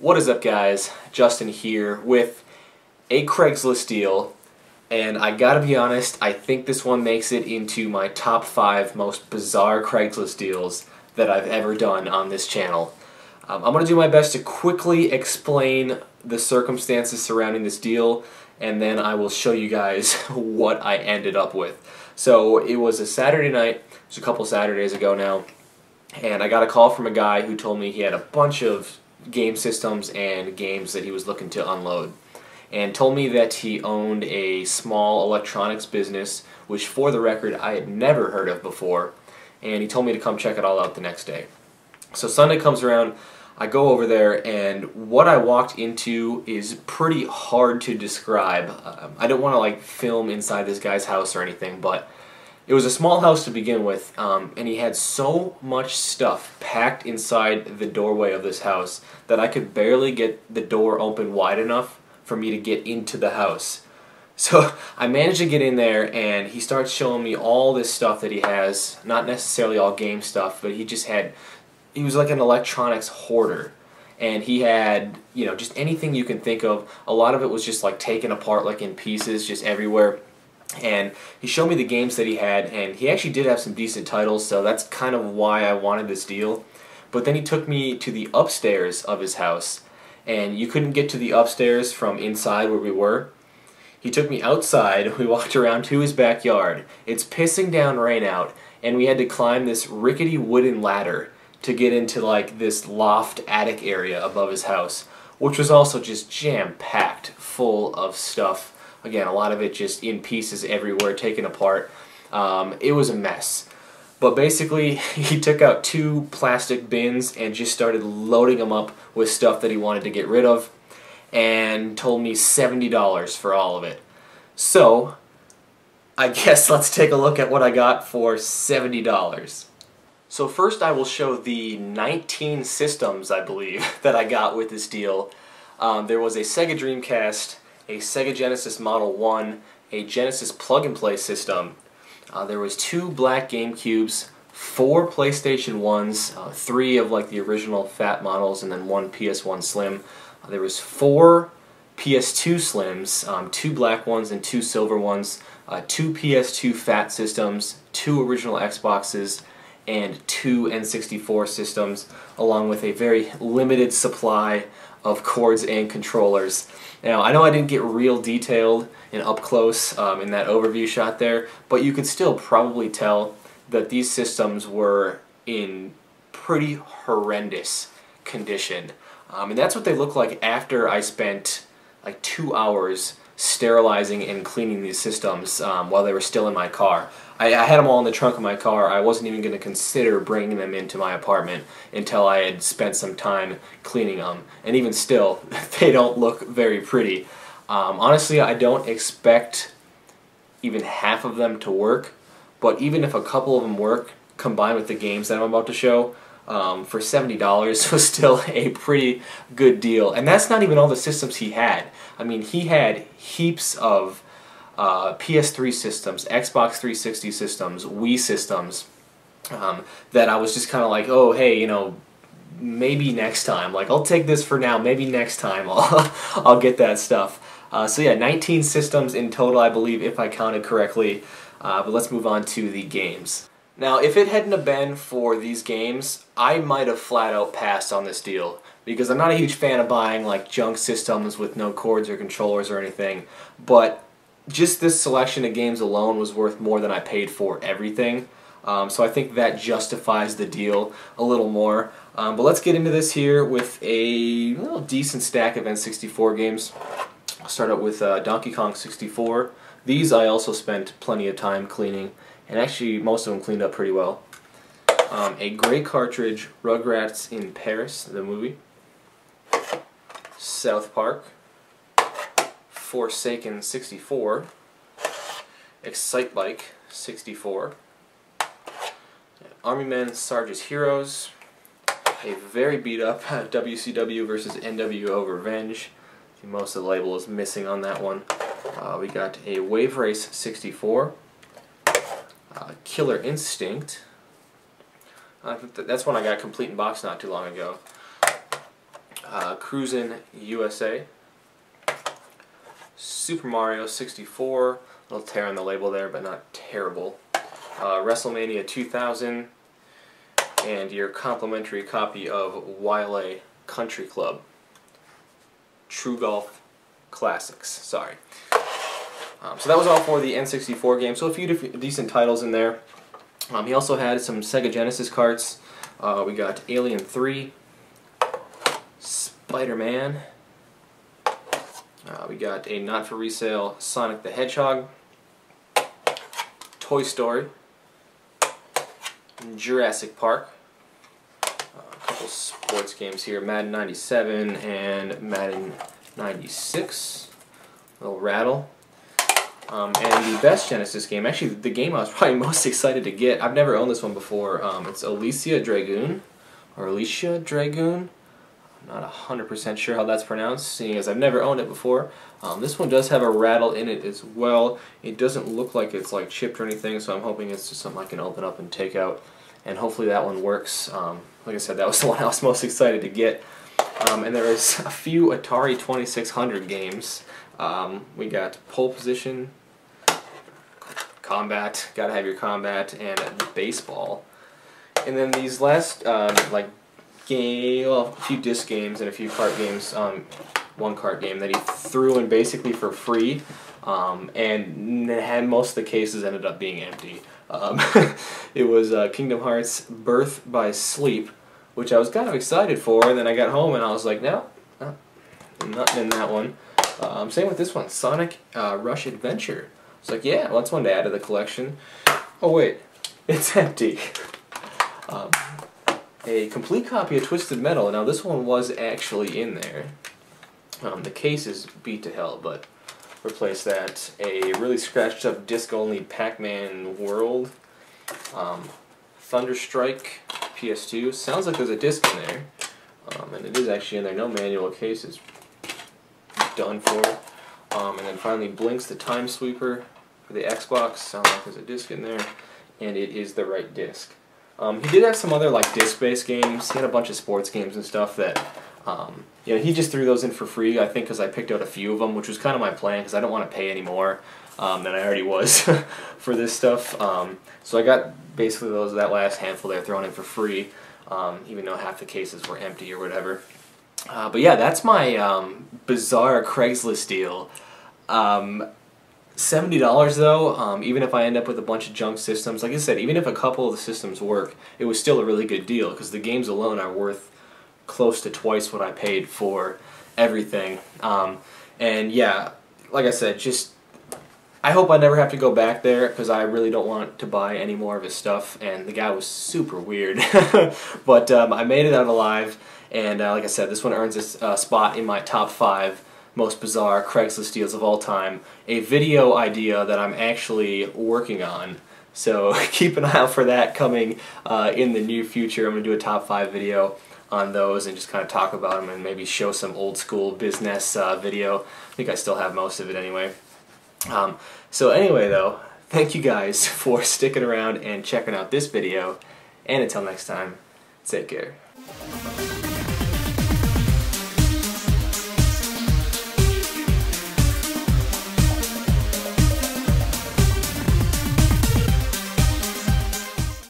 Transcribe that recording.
What is up, guys? Justin here with a Craigslist deal, and I gotta be honest, I think this one makes it into my top 5 most bizarre Craigslist deals that I've ever done on this channel. I'm gonna do my best to quickly explain the circumstances surrounding this deal, and then I will show you guys what I ended up with. So it was a Saturday night, it was a couple Saturdays ago now, and I got a call from a guy who told me he had a bunch of game systems and games that he was looking to unload, and told me that he owned a small electronics business, which for the record I had never heard of before, and he told me to come check it all out the next day. So Sunday comes around, I go over there, and what I walked into is pretty hard to describe. I don't want to film inside this guy's house or anything, but it was a small house to begin with, and he had so much stuff packed inside the doorway of this house that I could barely get the door open wide enough for me to get into the house. So I managed to get in there, and he starts showing me all this stuff that he has, not necessarily all game stuff, but he was like an electronics hoarder. And he had, just anything you can think of. A lot of it was just taken apart in pieces, just everywhere. And he showed me the games that he had, and he actually did have some decent titles, so that's kind of why I wanted this deal. But then he took me to the upstairs of his house, and you couldn't get to the upstairs from inside where we were. He took me outside, we walked around to his backyard. It's pissing down rain out, and we had to climb this rickety wooden ladder to get into this loft attic area above his house, which was also just jam-packed full of stuff. Again, a lot of it just in pieces everywhere, taken apart. It was a mess. But basically, he took out 2 plastic bins and just started loading them up with stuff that he wanted to get rid of, and told me $70 for all of it. So, I guess let's take a look at what I got for $70. So first I will show the 19 systems, I believe, that I got with this deal. There was a Sega Dreamcast, a Sega Genesis Model 1, a Genesis plug-and-play system. There was 2 black GameCubes, 4 PlayStation 1s, 3 of the original fat models, and then 1 PS1 Slim. There was 4 PS2 Slims, 2 black ones and 2 silver ones, 2 PS2 fat systems, 2 original Xboxes, and 2 N64 systems, along with a very limited supply of cords and controllers. Now, I know I didn't get real detailed and up close in that overview shot there, but you could still probably tell that these systems were in pretty horrendous condition. And that's what they look like after I spent 2 hours sterilizing and cleaning these systems while they were still in my car. I had them all in the trunk of my car. I wasn't even going to consider bringing them into my apartment until I had spent some time cleaning them. And even still, they don't look very pretty. Honestly, I don't expect even half of them to work, but even if a couple of them work, combined with the games that I'm about to show, for $70 was still a pretty good deal. And that's not even all the systems he had. I mean, he had heaps of PS3 systems, Xbox 360 systems, Wii systems, that I was just kind of oh, hey, maybe next time. I'll take this for now, maybe next time I'll get that stuff. So yeah, 19 systems in total, I believe, if I counted correctly. But let's move on to the games. Now, if it hadn't have been for these games, I might have flat out passed on this deal, because I'm not a huge fan of buying junk systems with no cords or controllers or anything, but just this selection of games alone was worth more than I paid for everything. So I think that justifies the deal a little more. But let's get into this here with a decent stack of N64 games. I'll start out with Donkey Kong 64. These I also spent plenty of time cleaning, and actually most of them cleaned up pretty well. A great cartridge, Rugrats in Paris, the movie. South Park. Forsaken 64, Excitebike 64, Army Men Sarge's Heroes, a very beat up WCW versus NWO Revenge. Most of the label is missing on that one. We got a Wave Race 64, Killer Instinct. That's one I got complete in box not too long ago. Cruisin' USA, Super Mario 64, a little tear on the label there, but not terrible, WrestleMania 2000, and your complimentary copy of Wile Country Club. True Golf Classics, sorry. So that was all for the N64 game, so a few decent titles in there. He also had some Sega Genesis carts. We got Alien 3, Spider-Man, we got a not-for-resale Sonic the Hedgehog, Toy Story, Jurassic Park, a couple sports games here, Madden 97 and Madden 96, a little rattle. And the best Genesis game, actually the game I was probably most excited to get, I've never owned this one before, it's Alicia Dragoon, I'm not 100% sure how that's pronounced, seeing as I've never owned it before. This one does have a rattle in it as well. It doesn't look like it's like chipped or anything, so I'm hoping it's just something I can open up and take out, and hopefully that one works. Like I said, that was the one I was most excited to get. And there is a few Atari 2600 games. We got Pole Position, Combat, gotta have your Combat, and Baseball. And then these last, like, a few disc games and a few cart games, one cart game that he threw in basically for free, and had most of the cases ended up being empty. It was Kingdom Hearts Birth by Sleep, which I was kind of excited for, and then I got home and I was like, no, nothing in that one. Same with this one, Sonic Rush Adventure. It's like, yeah, well, that's one to add to the collection. Oh wait, it's empty. A complete copy of Twisted Metal. Now this one was actually in there. The case is beat to hell, but replace that. A really scratched up disc-only Pac-Man World. Thunderstrike PS2. Sounds like there's a disc in there. And it is actually in there. No manual, case is done for. And then finally Blinks the Time Sweeper for the Xbox. Sounds like there's a disc in there. And it is the right disc. He did have some other like disc-based games. He had a bunch of sports games and stuff that, you know, he just threw those in for free. I think because I picked out a few of them, which was kind of my plan because I don't want to pay any more than I already was for this stuff. So I got basically that last handful there thrown in for free, even though half the cases were empty or whatever. But yeah, that's my bizarre Craigslist deal. $70 though, even if I end up with a bunch of junk systems, like I said, even if a couple of the systems work, it was still a really good deal because the games alone are worth close to twice what I paid for everything. And yeah, like I said, just I hope I never have to go back there because I really don't want to buy any more of his stuff, and the guy was super weird. But I made it out alive, and like I said, this one earns a spot in my top 5 most bizarre Craigslist deals of all time, a video idea that I'm actually working on. So keep an eye out for that coming in the near future. I'm going to do a top 5 video on those and just kind of talk about them and maybe show some old school bizzNES video. I think I still have most of it anyway. So anyway though, thank you guys for sticking around and checking out this video, and until next time, take care.